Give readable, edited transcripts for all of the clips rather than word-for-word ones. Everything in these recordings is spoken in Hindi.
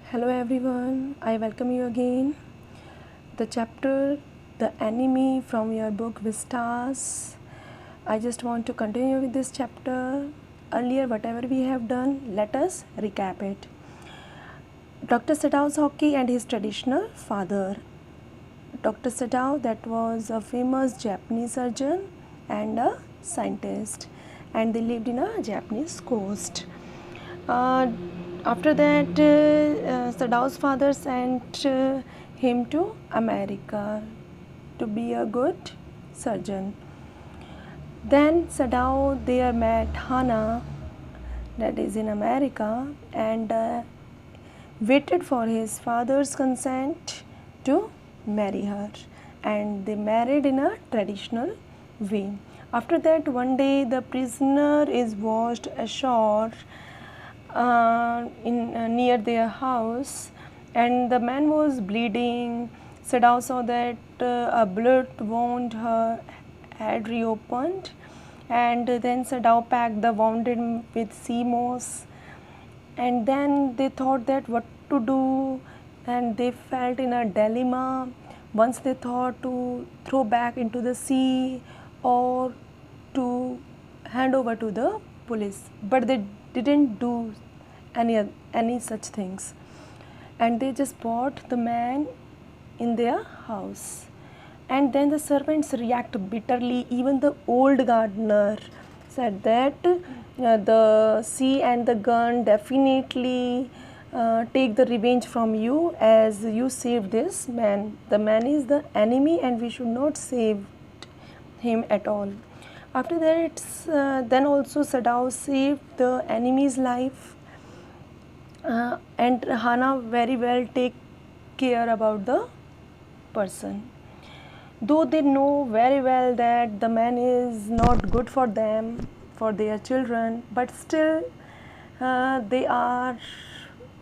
Hello everyone, I welcome you again. The chapter The Enemy from your book Vistas. I just want to continue with this chapter. Earlier, whatever we have done, let us recap it. Dr. Sadao Hockey and his traditional father. Dr. Sadao, that was a famous Japanese surgeon and a scientist, and they lived in a Japanese coast. After that, Sadao's father sent him to America to be a good surgeon. Then Sadao there met Hana, that is in America, and waited for his father's consent to marry her, and they married in a traditional way. After that, one day the prisoner is washed ashore near their house, and the man was bleeding. Sadao saw that a blood wound had reopened, and then Sadao packed the wounded with sea moss, and then they thought that what to do, and they felt in a dilemma. Once they thought to throw back into the sea or to hand over to the police, but they didn't do any such things, and they just brought the man in their house. And then the servants react bitterly. Even the old gardener said that the sea and the gun definitely take the revenge from you, as you saved this man. The man is the enemy and we should not save him at all. After that, then also Sadao saved the enemy's life, and Hana very well take care about the person. Though they know very well that the man is not good for them, for their children, but still they are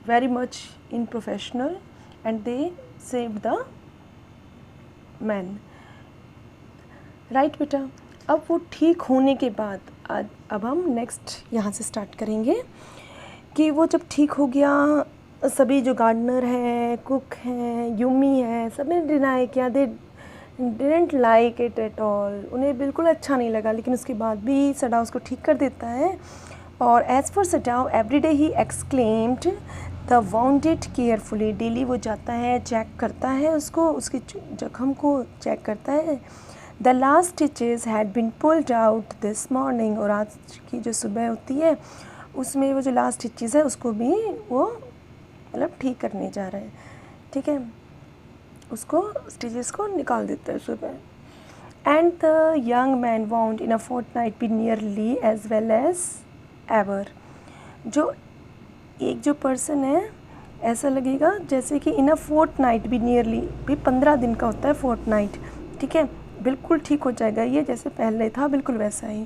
very much in professional and they saved the man. Right बेटा, अब वो ठीक होने के बाद अब हम नेक्स्ट यहाँ से स्टार्ट करेंगे कि वो जब ठीक हो गया, सभी जो गार्डनर हैं, कुक हैं, यूमी है, सब ने डिनाई किया, they didn't like it at all, उन्हें बिल्कुल अच्छा नहीं लगा, लेकिन उसके बाद भी सडाओ उसको ठीक कर देता है. और as for Sadao every day he exclaimed the bounded carefully. Daily वो जाता है, चेक करता है उसको, उसके जख्म को चेक करता है. The last stitches had been pulled out this morning. और आज की जो सुबह होती है उसमें वो जो लास्ट स्टिचेस है उसको भी वो मतलब ठीक करने जा रहा है. ठीक है, उसको स्टिचेस को निकाल देता है सुबह. And the young man would in a fortnight be nearly as well as ever. जो एक जो पर्सन है, ऐसा लगेगा जैसे कि in a fortnight be nearly, भी 15 दिन का होता है फोर्टनाइट. ठीक है, बिल्कुल ठीक हो जाएगा ये, जैसे पहले था बिल्कुल वैसा ही.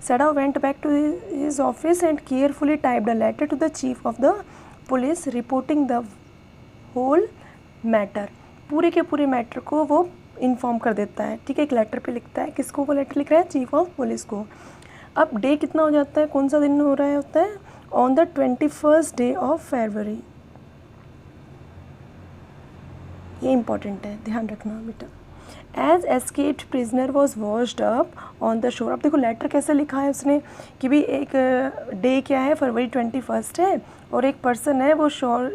Sadao went back to his office and carefully typed a letter to the chief of the police reporting the whole matter. पूरे के पूरे मैटर को वो इन्फॉर्म कर देता है. ठीक है, एक लेटर पे लिखता है. किसको वो लेटर लिख रहा है? चीफ ऑफ पुलिस को. अब डे कितना हो जाता है, कौन सा दिन हो रहा है होता है? On the 21st day of February. ये इम्पॉर्टेंट है, ध्यान रखना बेटा. As escaped prisoner was washed up on the shore. अब देखो लेटर कैसे लिखा है उसने कि भी एक डे क्या है, फरवरी 21 है, और एक पर्सन है वो शोर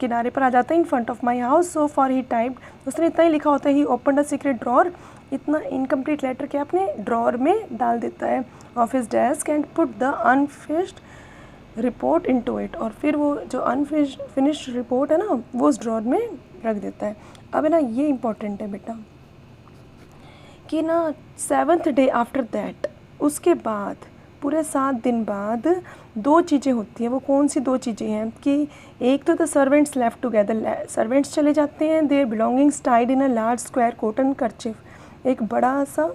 किनारे पर आ जाता है in front of my house. So far he type, उसने इतना ही लिखा होता है. He open a secret drawer. इतना इनकम्प्लीट लेटर क्या अपने ड्रॉर में डाल देता है of his desk and put the unfinished report into it. और फिर वो जो अनफिनिश्ड रिपोर्ट है ना, वो उस ड्रॉर में रख देता है. अब है ना, ये इम्पॉर्टेंट है बेटा कि ना 7th डे आफ्टर दैट, उसके बाद पूरे 7 दिन बाद 2 चीज़ें होती हैं. वो कौन सी 2 चीज़ें हैं कि एक तो the servants left together. Servants चले जाते हैं. Their belongings tied in a large square cotton kerchief. एक बड़ा सा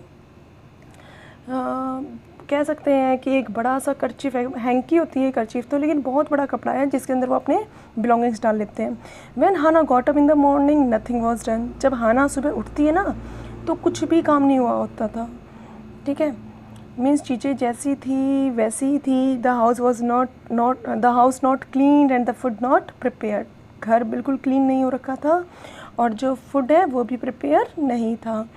कह सकते हैं कि एक बड़ा सा कर्चिफ है, हैंकी होती है कर्चिफ तो, लेकिन बहुत बड़ा कपड़ा है जिसके अंदर वो अपने बिलोंगिंग्स डाल लेते हैं. When Hana got up in the morning nothing was done. जब हाना सुबह उठती है ना, तो कुछ भी काम नहीं हुआ होता था. ठीक है, मीन्स चीज़ें जैसी थी वैसी ही थी. The house was not the house not clean and the food not prepared. घर बिल्कुल क्लीन नहीं हो रखा था और जो फूड है वो भी प्रिपेयर नहीं था।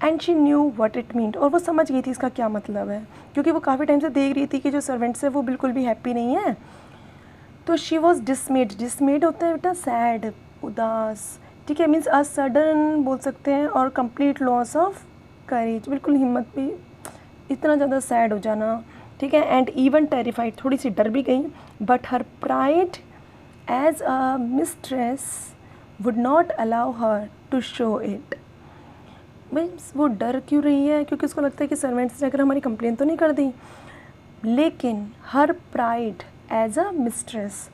And she knew what it mean, और वो समझ गई थी इसका क्या मतलब है, क्योंकि वो काफ़ी टाइम से देख रही थी कि जो सर्वेंट्स है वो बिल्कुल भी हैप्पी नहीं है। तो शी वॉज डिसमेड, डिसमेड होता है बेटा सैड, उदास, ठीक है, मीन्स अ सडन बोल सकते हैं, और कंप्लीट लॉस ऑफ करेज, बिल्कुल हिम्मत भी, इतना ज़्यादा सैड हो जाना, ठीक है। एंड इवन टेरिफाइड, थोड़ी सी डर भी गई, but her pride as a mistress would not allow her to show it. Means वो डर क्यों रही है, क्योंकि उसको लगता है कि सर्वेंट्स ने अगर हमारी कंप्लेन तो नहीं कर दी, लेकिन हर प्राइड एज अ मिस्ट्रेस,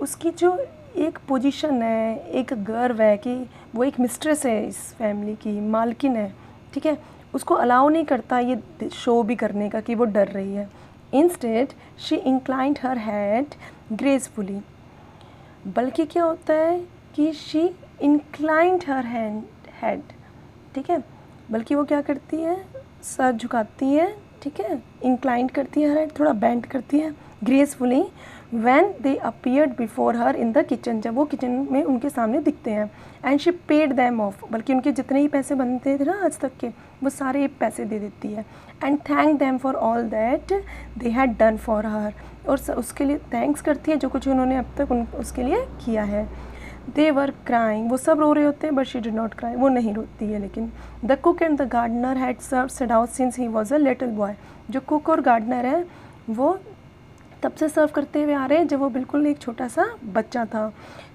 उसकी जो एक पोजीशन है, एक गर्व है कि वो एक मिस्ट्रेस है, इस फैमिली की मालकिन है, ठीक है, उसको अलाउ नहीं करता ये शो भी करने का कि वो डर रही है। Instead she inclined her head gracefully, बल्कि क्या होता है कि शी इंक्लाइंड हर हेड, ठीक है, बल्कि वो क्या करती है, सर झुकाती है, ठीक है, इंक्लाइंड करती है हर हेड, थोड़ा बेंड करती है gracefully, when they appeared before her in the kitchen, जब वो किचन में उनके सामने दिखते हैं। And she paid them of, बल्कि उनके जितने ही पैसे बनते थे ना आज तक के, वो सारे पैसे दे देती है। And thank them for all that they had done for her, और उसके लिए थैंक्स करती है जो कुछ उन्होंने अब तक उसके लिए किया है। दे वर क्राइंग, वो सब रो रहे होते हैं, but she did not cry, वो नहीं रोती है। लेकिन the cook and the gardener had served Sadao since he was a little boy, जो कुक और गार्डनर है वो तब से सर्व करते हुए आ रहे हैं जब वो बिल्कुल एक छोटा सा बच्चा था।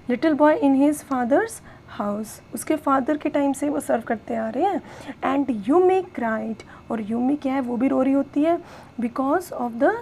Little boy in his father's house, उसके फादर के टाइम से वो सर्व करते आ रहे हैं। एंड यूमी क्राइड, और यूमी क्या है, वो भी रो रही होती है, because of the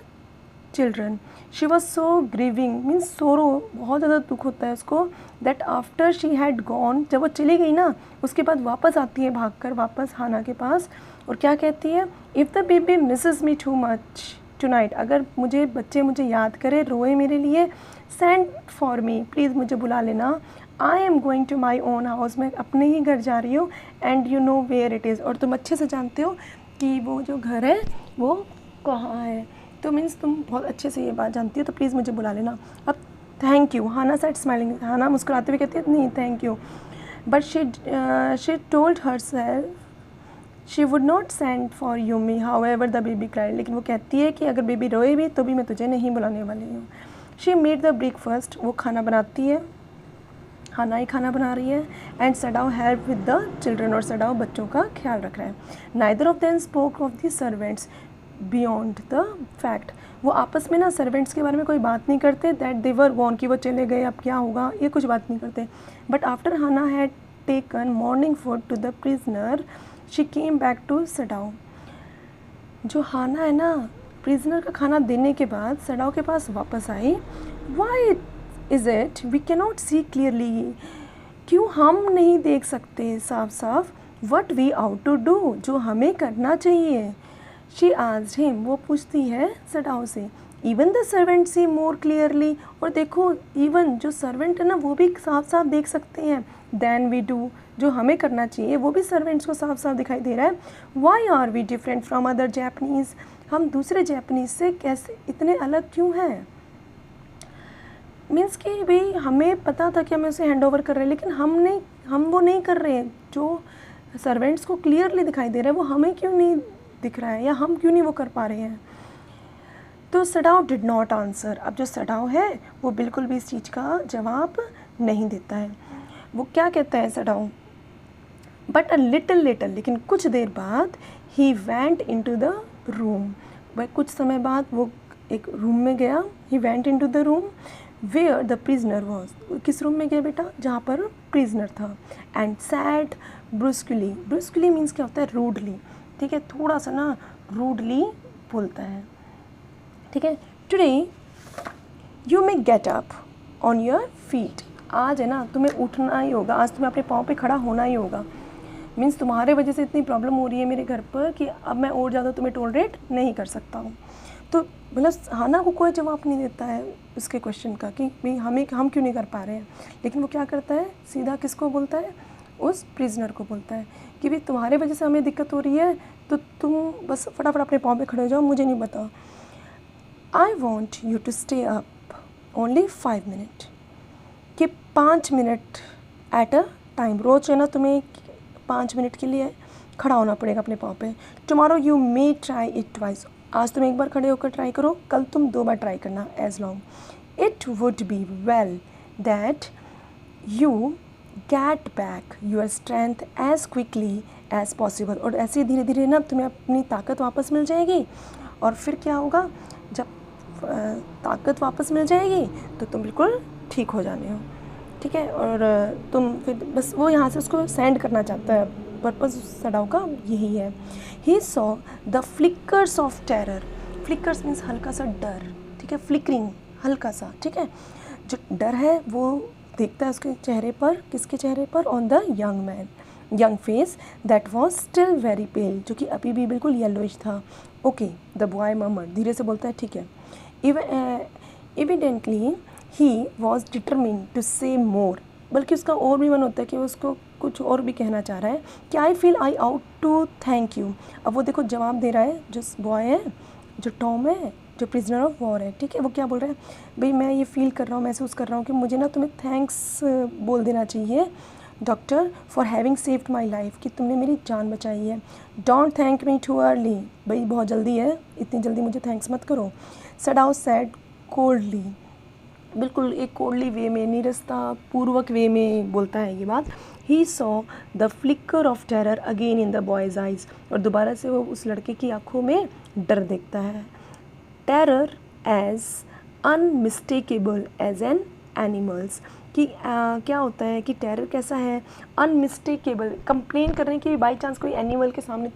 children. She was so grieving, means सोरो, बहुत ज़्यादा दुख होता है उसको, that after she had gone, जब वो चली गई ना, उसके बाद वापस आती है भागकर वापस हाना के पास, और क्या कहती है, if the baby Mrs me too much tonight, अगर बच्चे मुझे याद करे, रोए मेरे लिए, सेंड फॉर मी, प्लीज़ मुझे बुला लेना, I am going to my own house, मैं अपने ही घर जा रही हूँ, and you know where it is, और तुम अच्छे से जानते हो कि वो जो घर है वो कहाँ है, तो मीन्स तुम बहुत अच्छे से ये बात जानती हो, तो प्लीज़ मुझे बुला लेना। अब thank you, Hana said smiling, Hana मुस्कुराते हुए कहती है नहीं thank you, but she told herself she would not send for Yumi however the baby cried, लेकिन वो कहती है कि अगर बेबी रोए भी तो भी मैं तुझे नहीं बुलाने वाली हूँ। शी मेड द ब्रेकफास्ट, वो खाना बनाती है, हाना ही खाना बना रही है। And Sadao help with the children, और सडाओ बच्चों का ख्याल रख रहा है। Neither of them spoke of the servants beyond the fact, वो आपस में ना सर्वेंट्स के बारे में कोई बात नहीं करते, दैट दे वर गॉन, कि वो चले गए अब क्या होगा, ये कुछ बात नहीं करते। But after Hana had taken morning food to the prisoner she came back to Sadao, जो हाना है ना, प्रिजनर का खाना देने के बाद सडाओ के पास वापस आई। Why is it we cannot see clearly, क्यों हम नहीं देख सकते साफ साफ, what we ought to do, जो हमें करना चाहिए। शी आस्क्ड हिम, वो पूछती है सडाओ से, even the servant see more clearly, और देखो इवन जो सर्वेंट है ना वो भी साफ साफ देख सकते हैं, देन वी डू, जो हमें करना चाहिए वो भी सर्वेंट्स को साफ साफ दिखाई दे रहा है। Why are we different from other Japanese, हम दूसरे जैपनीज़ से कैसे इतने अलग क्यों हैं। मीन्स कि भाई हमें पता था कि हमें उसे हैंड ओवर कर रहे हैं, लेकिन हम वो नहीं कर रहे हैं, जो सर्वेंट्स को क्लियरली दिखाई दे रहा है वो हमें क्यों नहीं दिख रहा है, या हम क्यों नहीं वो कर पा रहे हैं। तो सडाओ डिड नॉट आंसर, अब जो सडाओ है वो बिल्कुल भी इस चीज़ का जवाब नहीं देता है। वो क्या कहता है Sadao, but a little later, लेकिन कुछ देर बाद, he went into the room, वह कुछ समय बाद वो एक रूम में गया, he went into the room where the prisoner was, किस रूम में गया बेटा, जहाँ पर प्रिजनर था। And said brusquely, brusquely means क्या होता है, रूडली, ठीक है, थोड़ा सा ना रूडली बोलता है, ठीक है। Today you may get up on your feet, आज है ना तुम्हें उठना ही होगा, आज तुम्हें अपने पाँव पे खड़ा होना ही होगा, मीन्स तुम्हारे वजह से इतनी प्रॉब्लम हो रही है मेरे घर पर कि अब मैं और ज़्यादा तुम्हें टॉलरेट नहीं कर सकता हूँ। तो मतलब हाना को कोई जवाब नहीं देता है उसके क्वेश्चन का कि भाई हम क्यों नहीं कर पा रहे हैं, लेकिन वो क्या करता है, सीधा किसको बोलता है, उस प्रिजनर को बोलता है कि भाई तुम्हारे वजह से हमें दिक्कत हो रही है, तो तुम बस फटाफट अपने पाँव पे खड़े हो जाओ, मुझे नहीं बताओ। I want you to stay up only 5 minute, कि 5 मिनट एट अ टाइम, रोज़ है ना तुम्हें 5 मिनट के लिए खड़ा होना पड़ेगा अपने पाँव पे. Tomorrow you may try it twice, आज तुम एक बार खड़े होकर ट्राई करो, कल तुम 2 बार ट्राई करना. As long it would be well that you get back your strength as quickly as possible. और ऐसे धीरे धीरे ना तुम्हें अपनी ताकत वापस मिल जाएगी. और फिर क्या होगा, जब ताकत वापस मिल जाएगी तो तुम बिल्कुल ठीक हो जाने हो. ठीक है. और तुम फिर बस वो यहाँ से उसको सेंड करना चाहता है. पर्पज़ सडाव का यही है. ही saw the flickers of terror. Flickers means हल्का सा डर. ठीक है. फ्लिकरिंग हल्का सा. ठीक है. जो डर है वो देखता है उसके चेहरे पर. किसके चेहरे पर? On the young man, young face that was still very पेल, जो कि अभी भी बिल्कुल येलोइश था. ओके. द बॉय मर्मर्ड, धीरे से बोलता है ठीक है. Evidently he was determined to say more, बल्कि उसका और भी मन होता है कि वो उसको कुछ और भी कहना चाह रहा है कि I feel I ought to thank you. अब वो देखो जवाब दे रहा है जो बॉय है, जो टॉम है, जो प्रिजनर ऑफ वॉर है. ठीक है. वो क्या बोल रहा है, भाई मैं ये फील कर रहा हूँ, महसूस कर रहा हूँ कि मुझे ना तुम्हें थैंक्स बोल देना चाहिए doctor for having saved my life, कि तुमने मेरी जान बचाई है. Don't thank me too early, भाई बहुत जल्दी है, इतनी जल्दी मुझे थैंक्स मत करो. सडाउ सैड कोल्डली, बिल्कुल एक कोल्डली वे में, निरस्ता पूर्वक वे में बोलता है ये बात. He saw the flicker of terror again in the boy's eyes, और दोबारा से वो उस लड़के की आंखों में डर देखता है. Terror as unmistakable as an animals, कि क्या होता है कि टेरर कैसा है, अनमिस्टेकेबल. कंप्लेन कर रहे हैं कि बाई चांस कोई एनिमल के सामने,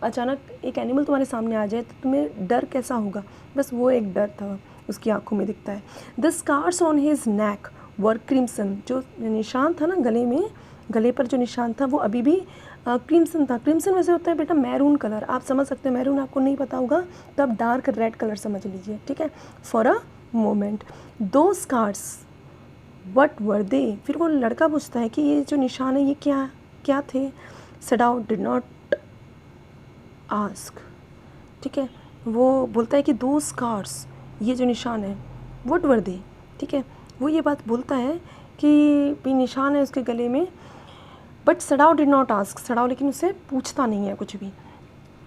अचानक एक एनिमल तुम्हारे सामने आ जाए तो तुम्हें डर कैसा होगा, बस वो एक डर था उसकी आंखों में दिखता है. The scars on his neck were crimson, जो निशान था ना गले में, गले पर जो निशान था वो अभी भी क्रिम्सन था. क्रिम्सन वैसे होता है बेटा मैरून कलर, आप समझ सकते हैं. मैरून आपको नहीं पता होगा तो आप डार्क रेड कलर समझ लीजिए. ठीक है. फॉर अ मोमेंट दो स्कार्स वट वर दे, फिर वो लड़का पूछता है कि ये जो निशान है ये क्या क्या थे. सडाउ डिड नॉट आस्क. ठीक है. वो बोलता है कि दो स्कार्स, ये जो निशान है, वट वर दे. ठीक है. वो ये बात बोलता है कि भी निशान है उसके गले में. But Sadao did not ask, Sadao लेकिन उससे पूछता नहीं है कुछ भी.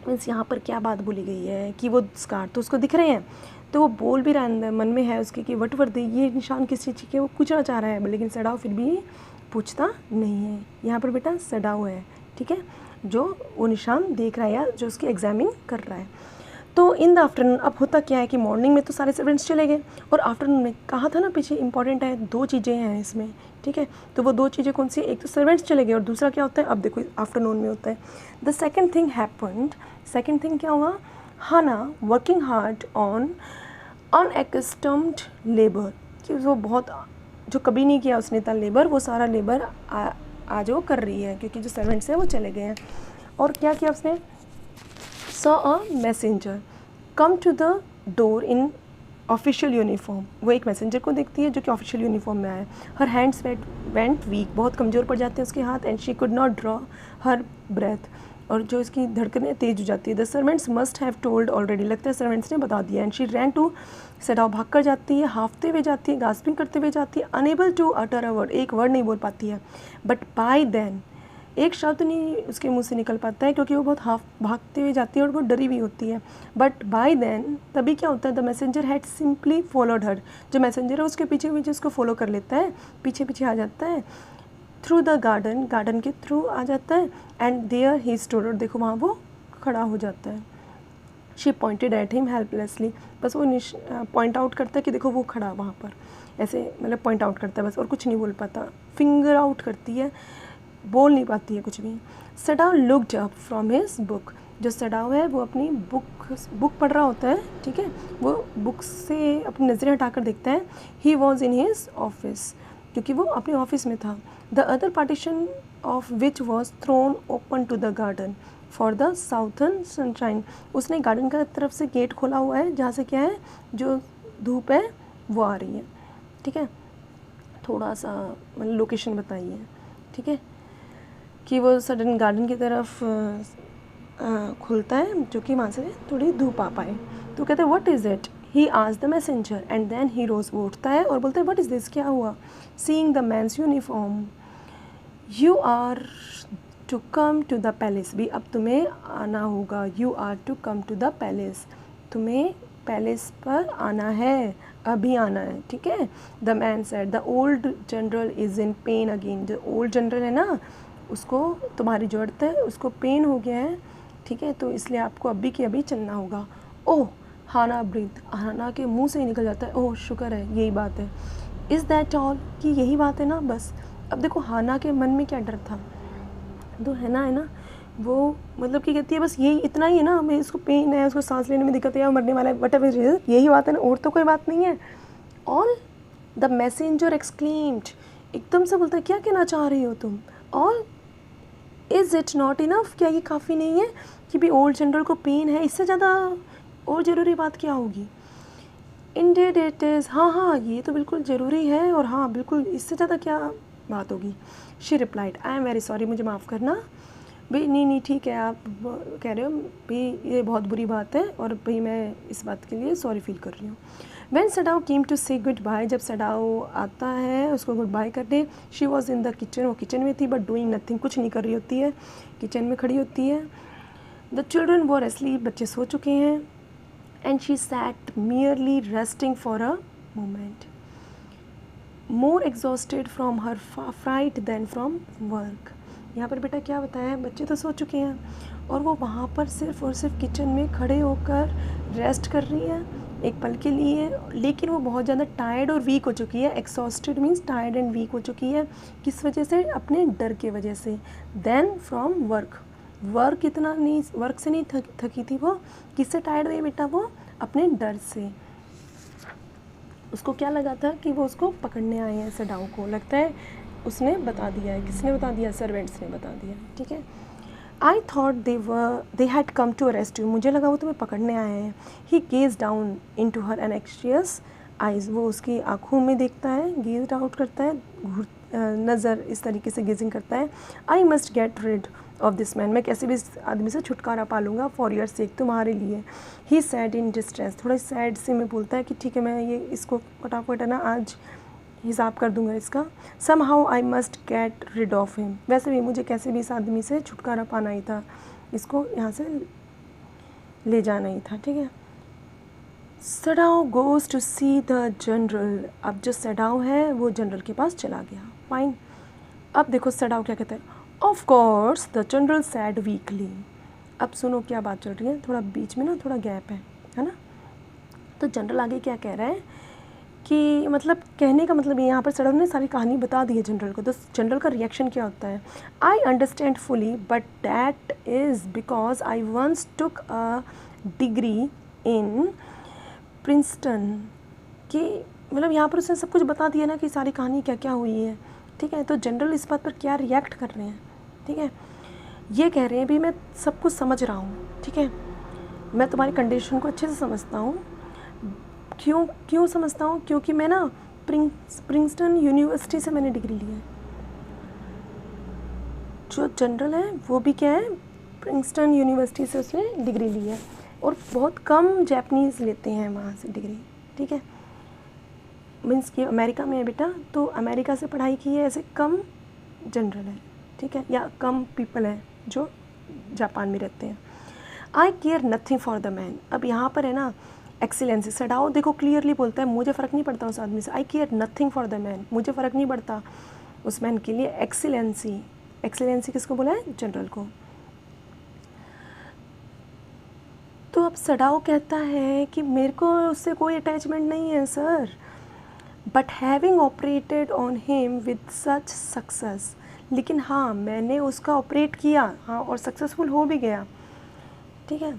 मीन्स यहाँ पर क्या बात बोली गई है कि वो स्कार तो उसको दिख रहे हैं, तो वो बोल भी रहा है अंदर मन में है उसके कि वट वर दे, ये निशान किस चीज़ के, वो पूछना चाह रहा है, लेकिन सडाउ फिर भी पूछता नहीं है. यहाँ पर बेटा सडाउ है. ठीक है. जो वो निशान देख रहा है या जो उसकी एग्जामिन कर रहा है. तो इन द आफ्टरनून, अब होता क्या है कि मॉर्निंग में तो सारे सर्वेंट्स चले गए, और आफ्टरनून में कहा था ना पीछे इंपॉर्टेंट है, 2 चीज़ें हैं इसमें. ठीक है. तो वो 2 चीज़ें कौन सी, एक तो सर्वेंट्स चले गए और दूसरा क्या होता है, अब देखो आफ्टरनून में होता है. The second thing happened, second thing क्या हुआ, हाना वर्किंग हार्ड ऑन अनएकस्टम्ड लेबर, कि वो बहुत, जो कभी नहीं किया उसने था लेबर, वो सारा लेबर आज वो कर रही है क्योंकि जो सर्वेंट्स हैं वो चले गए हैं. और क्या किया उसने, saw a messenger come to the door in official uniform, वो एक मैसेंजर को देखती है जो कि ऑफिशियल यूनिफॉर्म में आया है. हर हैंड्स वेंट वीक, बहुत कमज़ोर पड़ जाते हैं उसके हाथ. And she could not draw her breath, और जो इसकी धड़कनें तेज हो जाती है. The servants must have told already, लगता है सर्वेंट्स ने बता दिया. And she ran to Sadao, भाग कर जाती है, हाफते हुए जाती है, गास्पिंग करते हुए जाती है. Unable to utter a word, एक वर्ड नहीं बोल पाती है. बट बाय देन, एक शब्द नहीं उसके मुंह से निकल पाता है क्योंकि वो बहुत भागते हुए जाती है और बहुत डरी हुई होती है. बट बाय देन, तभी क्या होता है, the messenger had simply followed हर, जो मैसेंजर है उसके पीछे पीछे उसको फॉलो कर लेता है, पीछे पीछे आ जाता है. थ्रू द गार्डन, गार्डन के थ्रू आ जाता है. एंड देयर ही स्टूड, और देखो वहाँ वो खड़ा हो जाता है. She pointed at him helplessly, बस वो पॉइंट आउट करता है कि देखो वो खड़ा वहाँ पर, ऐसे मतलब पॉइंट आउट करता है बस, और कुछ नहीं बोल पाता. फिंगर आउट करती है, बोल नहीं पाती है कुछ भी. Sadao looked up from his book, जो सडाउ है वो अपनी बुक पढ़ रहा होता है. ठीक है. वो बुक से अपनी नज़रें हटाकर देखता है. He was in his office, क्योंकि वो अपने ऑफिस में था. The other partition of which was thrown open to the garden for the southern sunshine, उसने गार्डन का तरफ से गेट खोला हुआ है जहाँ से क्या है, जो धूप है वो आ रही है. ठीक है. थोड़ा सा मतलब लोकेशन बताइए. ठीक है. कि वो सडन गार्डन की तरफ खुलता है जो कि वहाँ से थोड़ी धूप आ पाए. तो कहते हैं what is it, he asked the messenger and then he rose, वो उठता है और बोलता है व्हाट इज़ दिस, क्या हुआ? Seeing the man's uniform, you are to come to the palace, भी अब तुम्हें आना होगा, you are to come to the palace, तुम्हें पैलेस पर आना है, अभी आना है, ठीक है। The man said the old general is in pain again, जो ओल्ड जनरल है ना, उसको तुम्हारी ज़रूरत है, उसको पेन हो गया है, ठीक है, तो इसलिए आपको अभी के अभी चलना होगा। ओह, हाना ब्रीथ, हाना के मुंह से ही निकल जाता है, ओह शुक्र है यही बात है। इज़ दैट ऑल, कि यही बात है ना बस। अब देखो हाना के मन में क्या डर था, तो है ना वो मतलब कि कहती है बस यही इतना ही है ना, हमें इसको पेन है, उसको सांस लेने में दिक्कत है, मरने वाला है, वट एवर यही बात है ना, और तो कोई बात नहीं है। ऑल द मैसेंजर एक्सक्लेम्ड, एकदम से बोलता है क्या कहना चाह रही हो तुम? All is it not enough, क्या ये काफ़ी नहीं है कि भी ओल्ड जनरल को पेन है, इससे ज़्यादा और ज़रूरी बात क्या होगी? इंडेड इट इज़, हाँ ये तो बिल्कुल ज़रूरी है, और हाँ बिल्कुल इससे ज़्यादा क्या बात होगी? She replied I am very sorry, मुझे माफ़ करना। भाई नहीं ठीक है, आप कह रहे हो भाई ये बहुत बुरी बात है, और भाई मैं इस बात के लिए सॉरी फील कर रही हूँ। व्हेन सडाओ केम टू से गुड बाय, जब सडाओ आता है उसको गुड बाय करने, she was in the kitchen, वो किचन में थी बट डूइंग नथिंग, कुछ नहीं कर रही होती है, किचन में खड़ी होती है। द चिल्ड्रन वर asleep, बच्चे सो चुके हैं। And she sat merely resting for a moment, more exhausted from her fright than from work. यहाँ पर बेटा क्या बताया है, बच्चे तो सो चुके हैं और वो वहाँ पर सिर्फ और सिर्फ किचन में खड़े होकर रेस्ट कर रही है एक पल के लिए, लेकिन वो बहुत ज़्यादा टायर्ड और वीक हो चुकी है। Exhausted means tired and weak हो चुकी है, किस वजह से? अपने डर के वजह से। देन फ्रॉम वर्क, वर्क इतना नहीं, वर्क से नहीं थकी थी वो, किससे टायर्ड हुई बेटा? वो अपने डर से। उसको क्या लगा था कि वो उसको पकड़ने आए हैं, सडाओ को लगता है उसने बता दिया है। किसने बता दिया? सर्वेंट्स ने बता दिया, ठीक है। I thought they had come to arrest you, मुझे लगा वो तुम्हें पकड़ने आए हैं। He gazed down into her anxious eyes, वो उसकी आँखों में देखता है, गेज आउट करता है, नज़र इस तरीके से गेजिंग करता है। I must get rid of this man, मैं कैसे भी इस आदमी से छुटकारा पा लूँगा, फॉर योर सेक, तुम्हारे लिए। ही सैड इन डिस्ट्रेस, थोड़ा सैड से में बोलता है कि ठीक है मैं ये इसको फटाफट है ना आज हिसाब कर दूंगा इसका। Somehow I must get rid of him, वैसे भी मुझे कैसे भी इस आदमी से छुटकारा पाना ही था, इसको यहाँ से ले जाना ही था, ठीक है। Sadao goes to see the general, अब जो सडाओ है वो जनरल के पास चला गया, फाइन। अब देखो सडाओ क्या कहता है, of course the general sad weekly. अब सुनो क्या बात चल रही है, थोड़ा बीच में ना थोड़ा गैप है ना। तो जनरल आगे क्या कह रहा है कि मतलब कहने का मतलब यहाँ पर सडाओ ने सारी कहानी बता दी है जनरल को। तो जनरल का रिएक्शन क्या होता है, I understand fully but that is because I once took a degree in Princeton, कि मतलब यहाँ पर उसने सब कुछ बता दिया ना कि सारी कहानी क्या क्या हुई है, ठीक है। तो जनरल इस बात पर क्या रिएक्ट कर रहे हैं, ठीक है। ये कह रहे हैं भी मैं सब कुछ समझ रहा हूँ, ठीक है, मैं तुम्हारी कंडीशन को अच्छे से समझता हूँ। क्यों समझता हूँ? क्योंकि मैं ना प्रिंसटन यूनिवर्सिटी से मैंने डिग्री ली है। जो जनरल है वो भी क्या है, प्रिंसटन यूनिवर्सिटी से उसने डिग्री ली है, और बहुत कम जापानीज़ लेते हैं वहाँ से डिग्री, ठीक है। मीन्स कि अमेरिका में है बेटा, तो अमेरिका से पढ़ाई की है ऐसे कम जनरल है, ठीक है, या कम पीपल है जो जापान में रहते हैं। I care nothing for the man, अब यहाँ पर है ना एक्सीलेंसी, सडाओ देखो क्लियरली बोलता है मुझे फ़र्क नहीं पड़ता उस आदमी से, I care nothing for the man, मुझे फ़र्क नहीं पड़ता उस मैन के लिए। एक्सीलेंसी, एक्सीलेंसी किसको बोला है? जनरल को। तो अब सडाओ कहता है कि मेरे को उससे कोई अटैचमेंट नहीं है sir, but having operated on him with such success, लेकिन हाँ मैंने उसका ऑपरेट किया, हाँ, और सक्सेसफुल हो भी गया, ठीक है,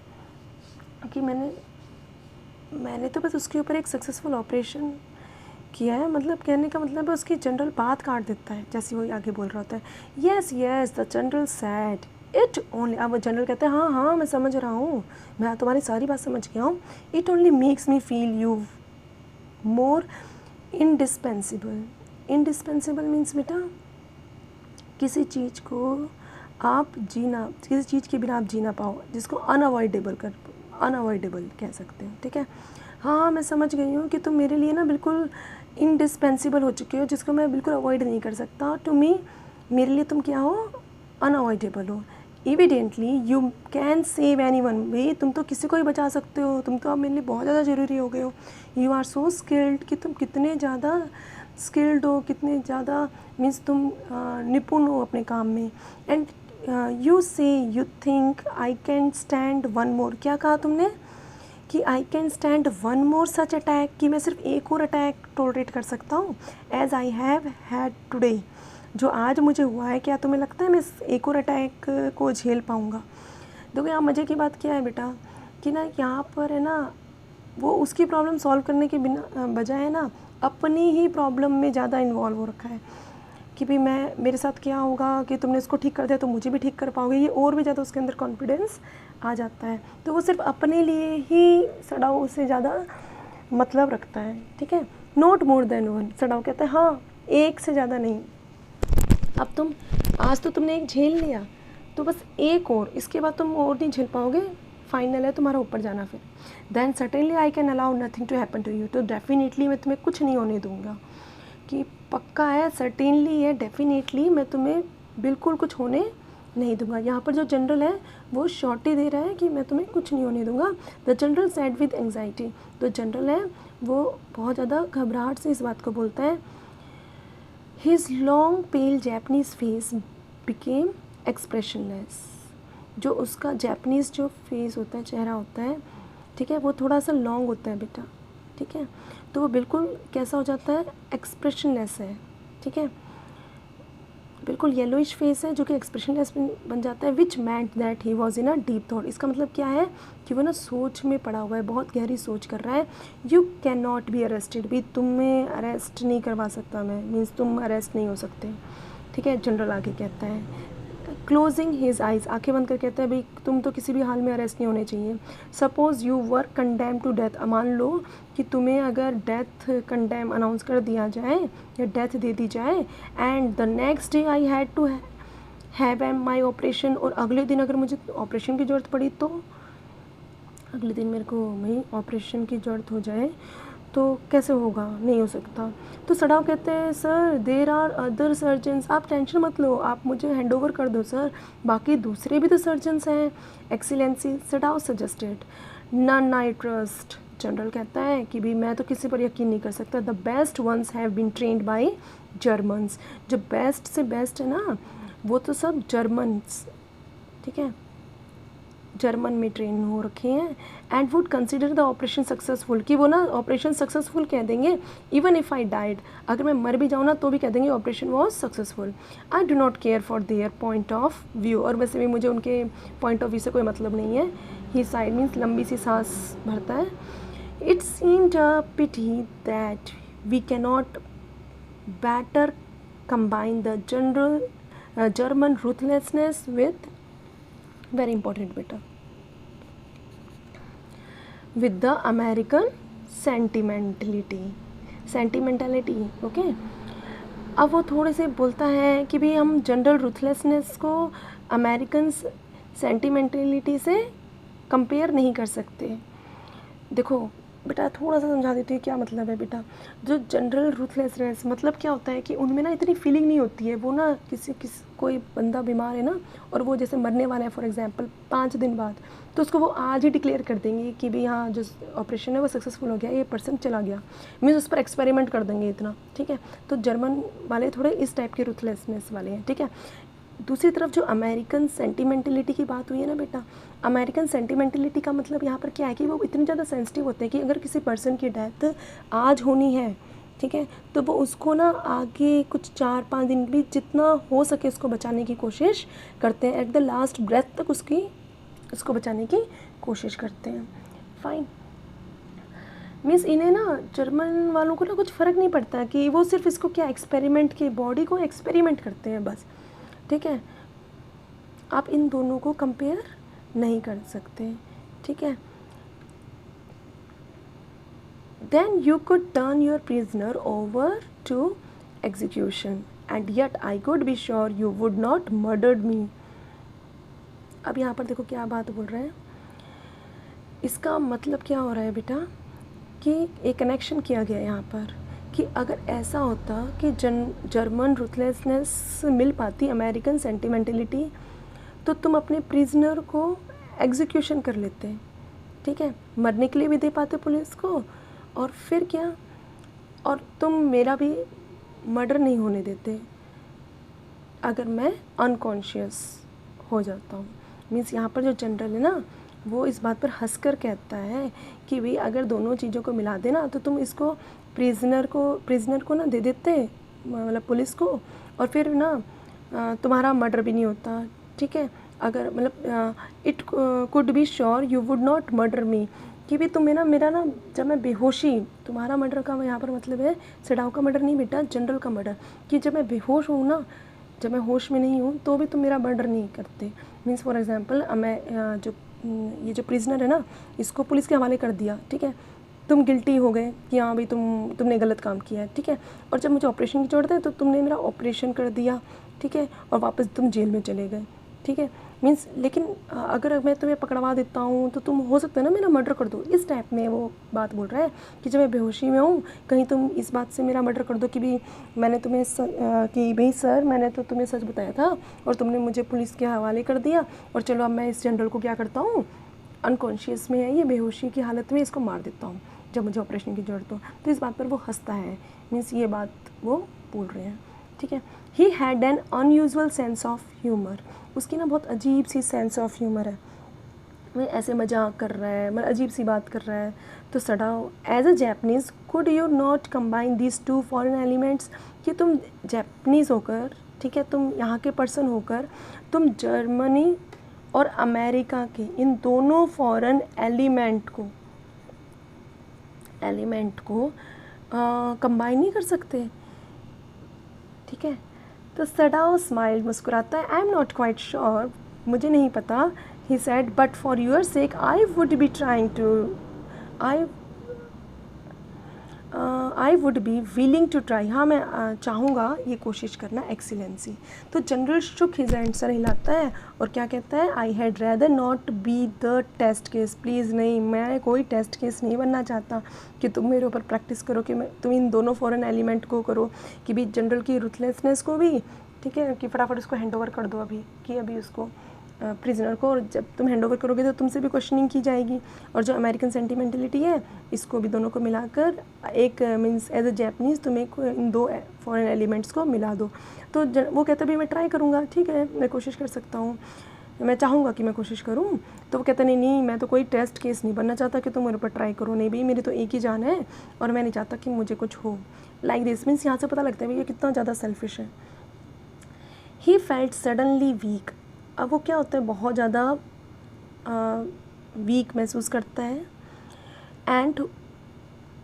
कि मैंने तो बस उसके ऊपर एक सक्सेसफुल ऑपरेशन किया है, मतलब कहने का मतलब है उसकी जनरल बात काट देता है, जैसे वो आगे बोल रहा होता है। Yes the general sad it only, अब जनरल कहते हैं हाँ मैं समझ रहा हूँ, मैं तुम्हारी सारी बात समझ गया हूँ। It only makes me feel you more indispensable. Indispensable means बेटा किसी चीज़ को आप किसी चीज़ के बिना आप जी ना पाओ, जिसको अनअवॉइडेबल कह सकते हो, ठीक है। हाँ मैं समझ गई हूँ कि तुम मेरे लिए ना बिल्कुल इंडिस्पेंसिबल हो चुके हो, जिसको मैं बिल्कुल अवॉइड नहीं कर सकता। टू मी, मेरे लिए तुम क्या हो, अनअवॉइडेबल हो। Evidently you can save any one, भाई तुम तो किसी को ही बचा सकते हो, तुम तो अब मेरे लिए बहुत ज़्यादा ज़रूरी हो गए हो। यू आर सो स्किल्ड, कि तुम कितने ज़्यादा स्किल्ड हो, कितने ज़्यादा मीन्स तुम निपुण हो अपने काम में। एंड यू से you think I can stand one more, क्या कहा तुमने कि I can stand one more such attack, कि मैं सिर्फ एक और अटैक टॉलरेट कर सकता हूँ as I have had today, जो आज मुझे हुआ है। क्या तुम्हें लगता है मैं एक और अटैक को झेल पाऊँगा? देखो यहाँ मज़े की बात क्या है बेटा, कि ना यहाँ पर है ना वो उसकी प्रॉब्लम सॉल्व करने के बिना बजाय है ना अपनी ही प्रॉब्लम में ज़्यादा इन्वॉल्व हो रखा है, कि भाई मैं मेरे साथ क्या होगा, कि तुमने इसको ठीक कर दिया तो मुझे भी ठीक कर पाओगे, ये और भी ज़्यादा उसके अंदर कॉन्फिडेंस आ जाता है। तो वो सिर्फ अपने लिए ही सड़ाऊ से ज़्यादा मतलब रखता है, ठीक है। नॉट मोर देन वन, सड़ाऊ कहता है हाँ एक से ज़्यादा नहीं। अब तुम आज तो तुमने एक झेल लिया, तो बस एक और, इसके बाद तुम और नहीं झेल पाओगे, फाइनल है तुम्हारा ऊपर जाना। फिर then certainly I can allow nothing to happen to you, तो डेफिनेटली मैं तुम्हें कुछ नहीं होने दूंगा, कि पक्का है, सर्टेनली है, डेफिनेटली मैं तुम्हें बिल्कुल कुछ होने नहीं दूंगा। यहाँ पर जो जनरल है वो शॉर्टी दे रहा है कि मैं तुम्हें कुछ नहीं होने दूंगा। The general sad with anxiety, तो जनरल है वो बहुत ज़्यादा घबराहट से इस बात को बोलता है। हिज लॉन्ग पेल जैपनीज़ फेस बिकेम एक्सप्रेशनलेस, जो उसका जैपनीज़ जो फेस होता है, चेहरा होता है, ठीक है, वो थोड़ा सा लॉन्ग होता है बेटा, ठीक है, तो वो बिल्कुल कैसा हो जाता है, एक्सप्रेशनलेस है, ठीक है, बिल्कुल येलोइश फेस है जो कि एक्सप्रेशनलेस बन जाता है। Which meant that he was in a deep thought, इसका मतलब क्या है कि वो ना सोच में पड़ा हुआ है, बहुत गहरी सोच कर रहा है। You can not be arrested, भी तुम्हें अरेस्ट नहीं करवा सकता मैं, मीन्स तुम अरेस्ट नहीं हो सकते, ठीक है। जनरल आगे कहता है, क्लोजिंग हिज आइज़, आंखें बंद कर कहता है भाई तुम तो किसी भी हाल में अरेस्ट नहीं होने चाहिए। Suppose you were condemn to death, मान लो कि तुम्हें अगर डेथ कंडेम अनाउंस कर दिया जाए या डेथ दे दी जाए, and the next day I had to have um my operation, और अगले दिन अगर मुझे ऑपरेशन की ज़रूरत पड़ी, तो अगले दिन मेरे को वही ऑपरेशन की ज़रूरत हो जाए तो कैसे होगा, नहीं हो सकता। तो सड़ाव कहते हैं sir there are other surgeons, आप टेंशन मत लो, आप मुझे हैंड ओवर कर दो सर, बाकी दूसरे भी तो सर्जन्स हैं excellency. Sadao suggested none I trust, general कहता है कि भी मैं तो किसी पर यकीन नहीं कर सकता। The best ones have been trained by Germans, जो बेस्ट से बेस्ट है ना वो तो सब जर्मन्स, ठीक है, जर्मन में ट्रेन हो रखे हैं। And would consider the operation successful, कि वो ना ऑपरेशन सक्सेसफुल कह देंगे। इवन इफ़ आई डाइड, अगर मैं मर भी जाऊँ ना तो भी कह देंगे operation was successful. I do not care for their point of view, और वैसे भी मुझे उनके पॉइंट ऑफ व्यू से कोई मतलब नहीं है। ही साइड मीन्स लंबी सी सांस भरता है। It seemed a pity that we cannot better combine the general German ruthlessness with, very important बेटा, with the American sentimentality, okay. अब वो थोड़े से बोलता है कि भाई हम जनरल रूथलेसनेस को अमेरिकन सेंटिमेंटलिटी से कंपेयर नहीं कर सकते। देखो बेटा थोड़ा सा समझा देती हूँ क्या मतलब है बेटा। जो जनरल रूथलेसनेस मतलब क्या होता है कि उनमें ना इतनी फीलिंग नहीं होती है, वो ना कोई बंदा बीमार है ना और वो जैसे मरने वाला है फॉर एग्जांपल 5 दिन बाद, तो उसको वो आज ही डिक्लेयर कर देंगे कि भाई हाँ जो ऑपरेशन है वो सक्सेसफुल हो गया, ये पर्सन चला गया, मीन्स उस पर एक्सपेरिमेंट कर देंगे इतना, ठीक है। तो जर्मन वाले थोड़े इस टाइप के रूथलेसनेस वाले हैं, ठीक है। दूसरी तरफ जो अमेरिकन सेंटिमेंटलिटी की बात हुई है ना बेटा, अमेरिकन सेंटिमेंटलिटी का मतलब यहाँ पर क्या है कि वो इतने ज़्यादा सेंसिटिव होते हैं कि अगर किसी पर्सन की डेथ आज होनी है, ठीक है, तो वो उसको ना आगे कुछ 4-5 दिन भी जितना हो सके उसको बचाने की कोशिश करते हैं, एट द लास्ट ब्रेथ तक उसको बचाने की कोशिश करते हैं। फाइन, मीन्स इन्हें ना जर्मन वालों को ना कुछ फ़र्क नहीं पड़ता कि वो सिर्फ इसको क्या एक्सपेरिमेंट की बॉडी को एक्सपेरिमेंट करते हैं बस, ठीक है। आप इन दोनों को कंपेयर नहीं कर सकते, ठीक है। Then you could turn your prisoner over to execution and yet I could be sure you would not murdered me. अब यहाँ पर देखो क्या बात बोल रहे हैं, इसका मतलब क्या हो रहा है बेटा कि एक कनेक्शन किया गया यहाँ पर कि अगर ऐसा होता कि जर्मन रुथलेसनेस मिल पाती अमेरिकन सेंटिमेंटलिटी, तो तुम अपने प्रिजनर को एग्जीक्यूशन कर लेते, ठीक है, मरने के लिए भी दे पाते पुलिस को, और फिर क्या, और तुम मेरा भी मर्डर नहीं होने देते अगर मैं अनकॉन्शियस हो जाता हूँ। मीन्स यहाँ पर जो जनरल है ना, वो इस बात पर हंसकर कहता है कि भाई अगर दोनों चीज़ों को मिला देना तो तुम इसको प्रिजनर को ना दे देते, मतलब पुलिस को, और फिर ना तुम्हारा मर्डर भी नहीं होता, ठीक है। अगर मतलब it could be sure you would not murder me, कि भी तुम मेरा ना जब मैं बेहोशी, तुम्हारा मर्डर का यहाँ पर मतलब है सडाव का मर्डर नहीं बेटा, जनरल का मर्डर, कि जब मैं बेहोश हूँ ना, जब मैं होश में नहीं हूँ तो भी तुम मेरा मर्डर नहीं करते। मीन्स फॉर एग्जांपल मैं ये जो प्रिजनर है ना, इसको पुलिस के हवाले कर दिया, ठीक है, तुम गिल्टी हो गए कि हाँ भाई तुमने गलत काम किया है, ठीक है, और जब मुझे ऑपरेशन की ज़रूरत है तो तुमने मेरा ऑपरेशन कर दिया, ठीक है, और वापस तुम जेल में चले गए, ठीक है। मीन्स लेकिन अगर मैं तुम्हें पकड़वा देता हूँ तो तुम हो सकता है ना मेरा मर्डर कर दो, इस टाइप में वो बात बोल रहा है कि जब मैं बेहोशी में हूँ कहीं तुम इस बात से मेरा मर्डर कर दो कि भी मैंने तुम्हें कि भाई सर मैंने तो तुम्हें सच बताया था और तुमने मुझे पुलिस के हवाले कर दिया, और चलो अब मैं इस जनरल को क्या करता हूँ, अनकॉन्शियस में है ये, बेहोशी की हालत में इसको मार देता हूँ जब मुझे ऑपरेशन की ज़रूरत हो। तो इस बात पर वो हंसता है, मीन्स ये बात वो बोल रहे हैं, ठीक है। He had an unusual sense of humour, उसकी ना बहुत अजीब सी सेंस ऑफ ह्यूमर है, वो ऐसे मजाक कर रहा है, मतलब अजीब सी बात कर रहा है। तो Sadao as a Japanese could you not combine these two foreign elements, कि तुम जैपनीज़ होकर, ठीक है, तुम यहाँ के पर्सन होकर तुम जर्मनी और अमेरिका के इन दोनों फॉरेन एलिमेंट को कंबाइन नहीं कर सकते, ठीक है। तो सडाओ स्माइल, मुस्कुराता है, I am not quite sure, मुझे नहीं पता, he said but for your sake I would be trying to I would be willing to try, हाँ मैं चाहूँगा ये कोशिश करना, एक्सीलेंसी। तो जनरल शुक हिज आंसर हिलाता है और क्या कहता है, I had rather not be the test case, please नहीं, मैं कोई टेस्ट केस नहीं बनना चाहता कि तुम मेरे ऊपर प्रैक्टिस करो, कि तुम इन दोनों फॉरेन एलिमेंट को करो, कि भी जनरल की रुथलेसनेस को भी, ठीक है, कि फटाफट उसको हैंड ओवर कर दो अभी, कि अभी उसको प्रिजनर को, और जब तुम हैंड ओवर करोगे तो तुमसे भी क्वेश्चनिंग की जाएगी, और जो अमेरिकन सेंटिमेंटलिटी है इसको भी दोनों को मिलाकर एक मीन्स एज अ जैपनीज़ तुम एक इन दो फॉरेन एलिमेंट्स को मिला दो। तो वो कहता भी मैं ट्राई करूँगा, ठीक है, मैं कोशिश कर सकता हूँ, मैं चाहूँगा कि मैं कोशिश करूँ। तो वो कहता नहीं मैं तो कोई टेस्ट केस नहीं बनना चाहता कि तुम मेरे ऊपर ट्राई करो, नहीं भाई मेरी तो एक ही जान है और मैं नहीं चाहता कि मुझे कुछ हो, लाइक दिस। मीन्स यहाँ से पता लगता है भाई ये कितना ज़्यादा सेल्फिश है। ही फेल्ट सडनली वीक, अब वो क्या होता है, बहुत ज़्यादा वीक महसूस करता है, and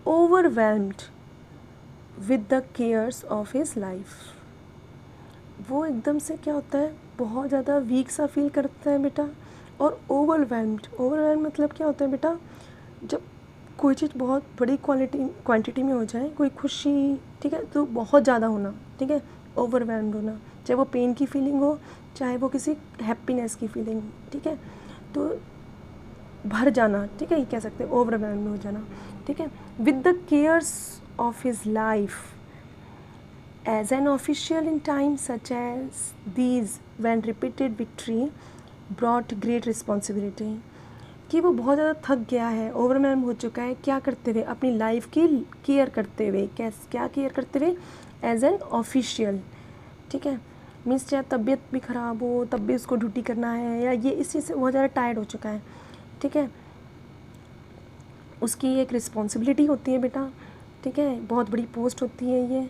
overwhelmed with the cares of his life, वो एकदम से क्या होता है, बहुत ज़्यादा वीक सा फील करता है बेटा, और ओवरवेल्म मतलब क्या होता है बेटा, जब कोई चीज़ बहुत बड़ी क्वांटिटी में हो जाए, कोई खुशी, ठीक है, तो बहुत ज़्यादा होना, ठीक है, ओवरवेल्म्ड होना, चाहे वो पेन की फीलिंग हो चाहे वो किसी हैप्पीनेस की फीलिंग, ठीक है, तो भर जाना, ठीक है, ये कह सकते हैं ओवरवेल्म्ड हो जाना, ठीक है, with the cares of his life as an official in time such as these when repeated victory brought great responsibility, कि वो बहुत ज़्यादा थक गया है, ओवरवेल्म हो चुका है, क्या करते हुए, अपनी लाइफ की केयर करते हुए, क्या केयर करते हुए, एज एन ऑफिशियल, ठीक है, मीन्स चाहे तबीयत भी ख़राब हो तब भी उसको ड्यूटी करना है, या ये इस चीज़ से बहुत ज़्यादा टायर्ड हो चुका है, ठीक है, उसकी एक रिस्पॉन्सिबिलिटी होती है बेटा, ठीक है, बहुत बड़ी पोस्ट होती है ये,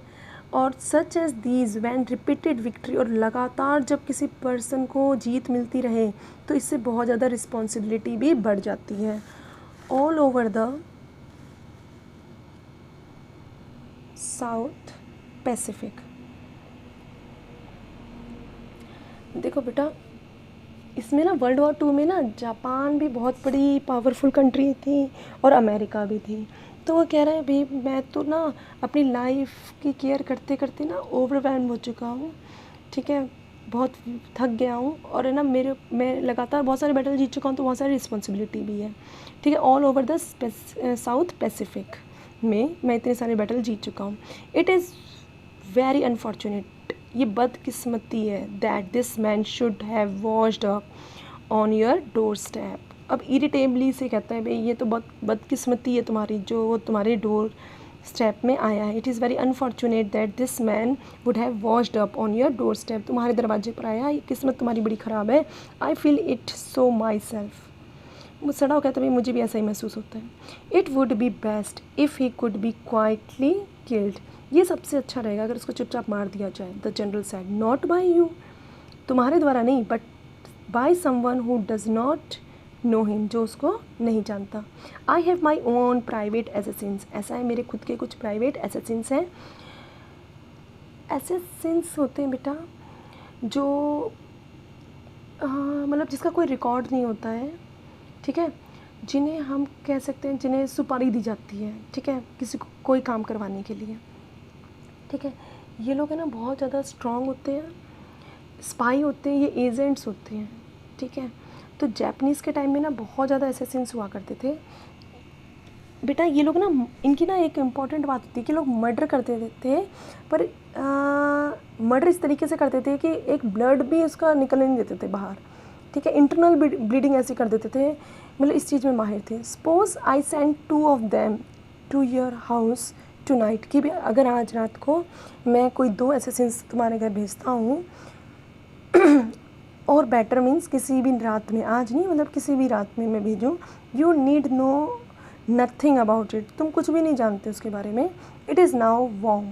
और such as these when repeated victory, और लगातार जब किसी पर्सन को जीत मिलती रहे तो इससे बहुत ज़्यादा रिस्पॉन्सिबिलिटी भी बढ़ जाती है। All over the south Pacific, देखो बेटा इसमें ना वर्ल्ड वॉर 2 में ना जापान भी बहुत बड़ी पावरफुल कंट्री थी और अमेरिका भी थी, तो वो कह रहा है भाई मैं तो ना अपनी लाइफ की केयर करते करते ना ओवरवेल्म हो चुका हूँ, ठीक है, बहुत थक गया हूँ और है ना मैं लगातार बहुत सारे बैटल जीत चुका हूँ, तो बहुत सारी रिस्पॉन्सिबिलिटी भी है, ठीक है। All over the south Pacific में मैं इतने सारे बैटल जीत चुका हूँ। इट इज़ वेरी अनफॉर्चुनेट, ये बदकिस्मती है, that this man should have washed up on your door step. अब इरिटेबली से कहता है भाई ये तो बहुत बदकिस्मती है तुम्हारी जो वो तुम्हारे डोर स्टेप में आया है। It is very unfortunate that this man would have washed up on your door step, तुम्हारे दरवाजे पर आया, ये किस्मत तुम्हारी बड़ी ख़राब है। I feel it so my self, वो सड़ा हो कहता है मुझे भी ऐसा ही महसूस होता है। It would B best if he could be quietly killed, ये सबसे अच्छा रहेगा अगर उसको चुपचाप मार दिया जाए। The general said, not by you, तुम्हारे द्वारा नहीं, but by someone who does not know him, जो उसको नहीं जानता। I have my own private assassins, ऐसा है मेरे खुद के कुछ प्राइवेट एसेसिन्स हैं। एसेसिन्स होते हैं बेटा जो मतलब जिसका कोई रिकॉर्ड नहीं होता है, ठीक है, जिन्हें हम कह सकते हैं जिन्हें सुपारी दी जाती है, ठीक है, किसी को कोई काम करवाने के लिए, ठीक है। ये लोग है ना बहुत ज़्यादा स्ट्रॉन्ग होते हैं, स्पाई होते हैं, ये एजेंट्स होते हैं, ठीक है। तो जापानीज़ के टाइम में ना बहुत ज़्यादा एसेसिन्स हुआ करते थे बेटा। ये लोग ना, इनकी ना एक इम्पॉर्टेंट बात होती है कि लोग मर्डर करते थे, पर मर्डर इस तरीके से करते थे कि एक ब्लड भी उसका निकलने नहीं देते थे बाहर, ठीक है। इंटरनल ब्लीडिंग ऐसे कर देते थे, मतलब इस चीज़ में माहिर थे। Suppose I send 2 of them to your house tonight, कि भी अगर आज रात को मैं कोई 2 एसेसिन्स तुम्हारे घर भेजता हूँ और बेटर मीन्स किसी भी रात में, आज नहीं मतलब किसी भी रात में मैं भेजूँ, you need know nothing about it, तुम कुछ भी नहीं जानते उसके बारे में। It is now warm,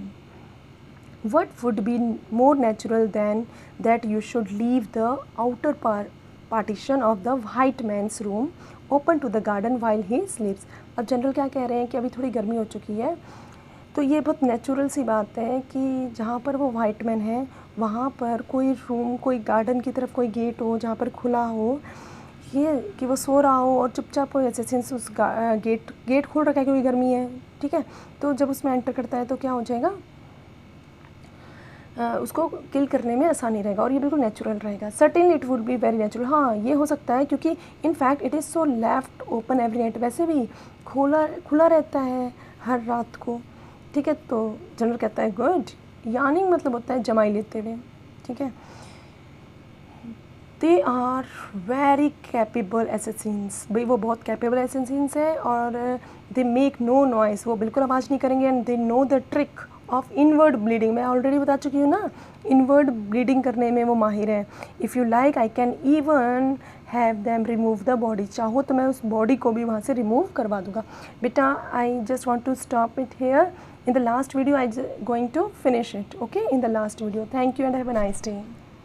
what would be more natural than that you should leave the outer partition of the white man's room open to the garden while he sleeps। अब जनरल क्या कह रहे हैं कि अभी थोड़ी गर्मी हो चुकी है, तो ये बहुत नेचुरल सी बात है कि जहाँ पर वो वाइट मैन है वहाँ पर कोई रूम, कोई गार्डन की तरफ कोई गेट हो जहाँ पर खुला हो, ये कि वो सो रहा हो और चुपचाप कोई एसेसिन्स उस गेट खोल रखा है क्योंकि गर्मी है, ठीक है। तो जब उसमें एंटर करता है तो क्या हो जाएगा, उसको किल करने में आसानी रहेगा और ये बिल्कुल नेचुरल रहेगा। Certainly it would be very natural, हाँ ये हो सकता है क्योंकि in fact it is so left open every night, वैसे भी खुला रहता है हर रात को, ठीक है। तो जनरल कहता है गुड, यार्निंग मतलब होता है जमाई लेते हुए, ठीक है। They are very capable Assassin's, भाई वो बहुत कैपेबल एसेसिन्स है और दे मेक नो नॉइस, वो बिल्कुल आवाज़ नहीं करेंगे। And they know the trick of inward bleeding, मैं ऑलरेडी बता चुकी हूँ ना, इनवर्ड ब्लीडिंग करने में वो माहिर है। If you like I can even have them remove the body, चाहो तो मैं उस बॉडी को भी वहाँ से रिमूव करवा दूँगा। बेटा I just want to stop it here, in the last video I going to finish it, okay, in the last video. Thank you and have a nice day.